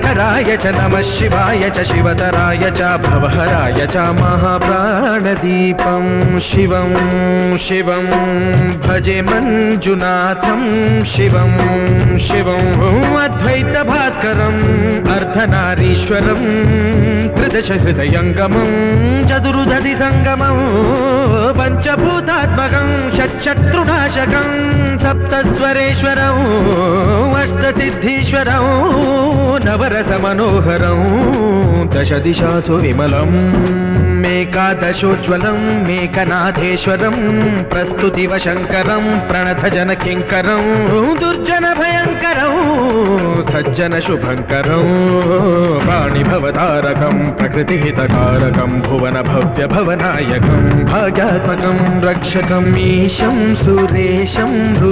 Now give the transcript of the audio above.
शङ्कराय च नमः शिवाय च शिवतराय च भवहराय च महाप्राणदीपं शिवं शिवं भजे मञ्जुनाथं शिवं शिवं अद्वैतभास्करम् अर्धनारीश्वरं त्रिदशहृदयङ्गमं चतुर्दधिसङ्गमं पञ्चभूतात्मकं षट्शत्रुनाशकं सप्तस्वरेश्वरं अष्टसिद्धीश्वरं नवरसमनोहरं दशदिशासु विमलं मेकादशोज्ज्वलं मेकनाथेश्वरं प्रस्तुतिव शङ्करं प्रणतजनकिङ्करं दुर्जनभयङ्करं सज्जनशुभङ्करं वाणिभवतारकं प्रकृतिहितकारकं भुवनभव्यभवनायकं भाग्यात्मकं रक्षकम् ईशं सुरेशं